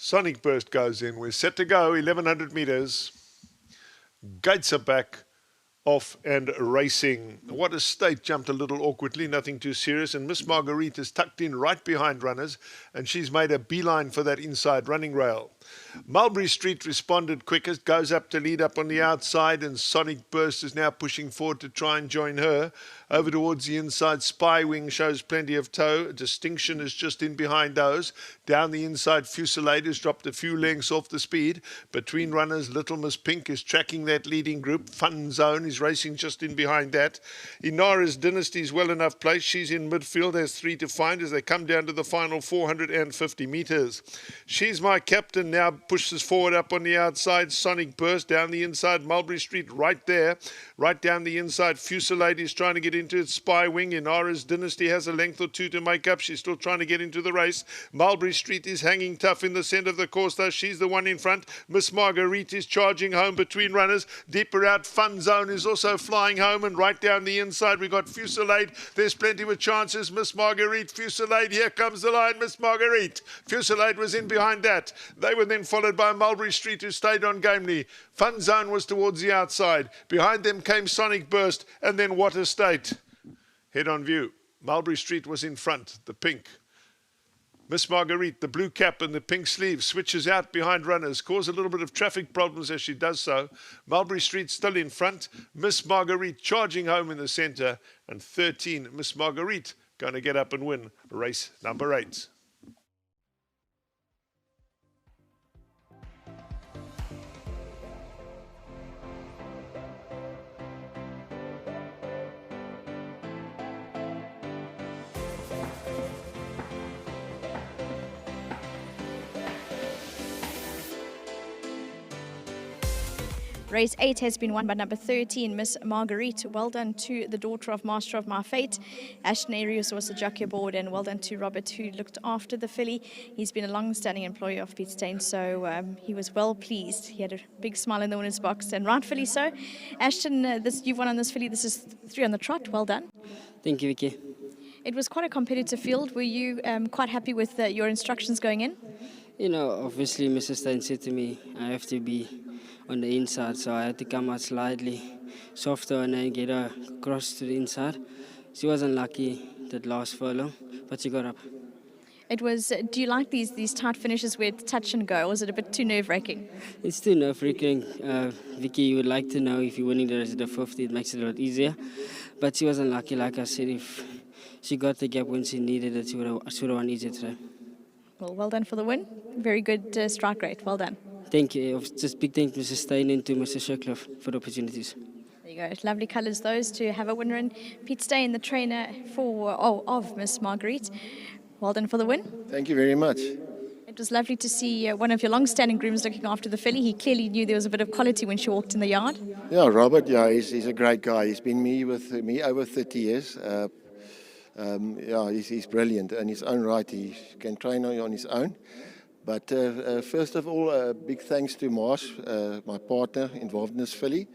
Sonic Burst goes in. We're set to go, 1100 meters. Gates are back, off and racing. What a state, jumped a little awkwardly, nothing too serious. And Miss Marguerite is tucked in right behind runners, and she's made a beeline for that inside running rail. Mulberry Street responded quickest, goes up to lead up on the outside, and Sonic Burst is now pushing forward to try and join her. Over towards the inside, Spy Wing shows plenty of toe. Distinction is just in behind those. Down the inside, Fusillade has dropped a few lengths off the speed. Between runners, Little Miss Pink is tracking that leading group. Fun Zone is racing just in behind that. Inara's Dynasty is well enough placed. She's in midfield, has 3 to find as they come down to the final 450 metres. She's My Captain now pushes forward up on the outside. Sonic Burst down the inside. Mulberry Street right there. Right down the inside, Fusillade is trying to get into it. Spy Wing. Inara's Dynasty has a length or two to make up. She's still trying to get into the race. Mulberry Street is hanging tough in the centre of the course, though. She's the one in front. Miss Marguerite is charging home between runners. Deeper out, Fun Zone is also flying home, and right down the inside, we've got Fusillade. There's plenty of chances. Miss Marguerite, Fusillade, here comes the line. Miss Marguerite. Fusillade was in behind that. They were then followed by Mulberry Street, who stayed on gamely. Fun Zone was towards the outside. Behind them came Sonic Burst, and then What a State. Head on view. Mulberry Street was in front, the pink. Miss Marguerite, the blue cap and the pink sleeve, switches out behind runners, cause a little bit of traffic problems as she does so. Mulberry Street still in front. Miss Marguerite charging home in the centre. And 13, Miss Marguerite, going to get up and win race number 8. Race 8 has been won by number 13, Miss Marguerite. Well done to the daughter of Master of My Fate. Ashton Arius was the jockey aboard, and well done to Robert, who looked after the filly. He's been a long-standing employee of Pete Steyn, so he was well pleased. He had a big smile in the winner's box, and rightfully so. Ashton, you've won on this filly. This is 3 on the trot. Well done. Thank you, Vicky. It was quite a competitive field. Were you quite happy with your instructions going in? You know, obviously Mr. Steyn said to me, I have to be on the inside, so I had to come out slightly softer and then get her across to the inside. She wasn't lucky that last furlong, but she got up. It was. Do you like these tight finishes where it's touch and go, or was it a bit too nerve-wracking? It's too nerve-wracking. Vicky, you would like to know if you're winning the rest of the 50, it makes it a lot easier. But she wasn't lucky, like I said. If she got the gap when she needed it, she would have won easier today. Well done for the win. Very good strike rate. Well done. Thank you. Just big thank you to Mr. Steyn and to Mr. Shircliffe for the opportunities. There you go. Lovely colours those to have a winner in. Pete Steyn, the trainer of Miss Marguerite. Well done for the win. Thank you very much. It was lovely to see one of your long-standing grooms looking after the filly. He clearly knew there was a bit of quality when she walked in the yard. Yeah, Robert, he's a great guy. He's been with me over 30 years. He's brilliant in his own right. He can train on his own. But first of all, big thanks to Marsh, my partner involved in this filly.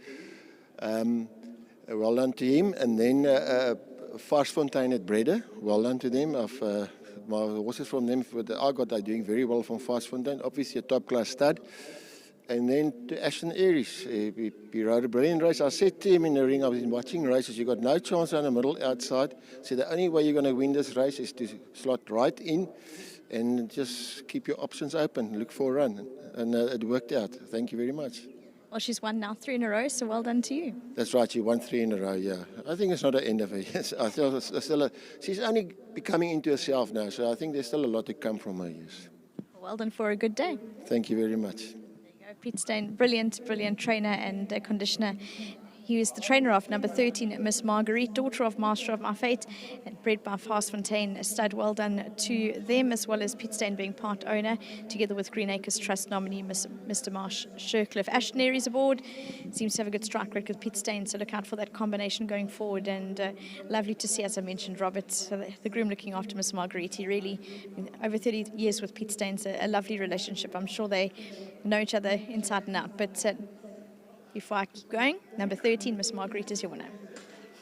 Well done to him. And then Varsfontein at Breda, well done to them. My horses from them, I got are doing very well from Varsfontein. Obviously a top-class stud. And then to Ashton Aries, he rode a brilliant race. I said to him in the ring, I was watching races, you got no chance on the middle outside. So the only way you're going to win this race is to slot right in and just keep your options open, look for a run. And it worked out. Thank you very much. Well, she's won now 3 in a row, so well done to you. That's right, she won 3 in a row, yeah. I think it's not the end of it. She's only becoming into herself now, so I think there's still a lot to come from her, yes. Well done for a good day. Thank you very much. Pete Steyn, brilliant trainer and conditioner. He was the trainer of number 13, Miss Marguerite, daughter of Master of My Fate, and bred by Varsfontein. A stud. Well done to them, as well as Pete Steyn being part owner, together with Green Acres Trust nominee, Mr. Marsh Shircliffe. Ashton Aries aboard, seems to have a good strike record with Pete Steyn, so look out for that combination going forward. And lovely to see, as I mentioned, Robert, the groom looking after Miss Marguerite. He really, over 30 years with Pete Steyn's a lovely relationship. I'm sure they know each other inside and out. But before I keep going, number 13, Miss Marguerite is your winner.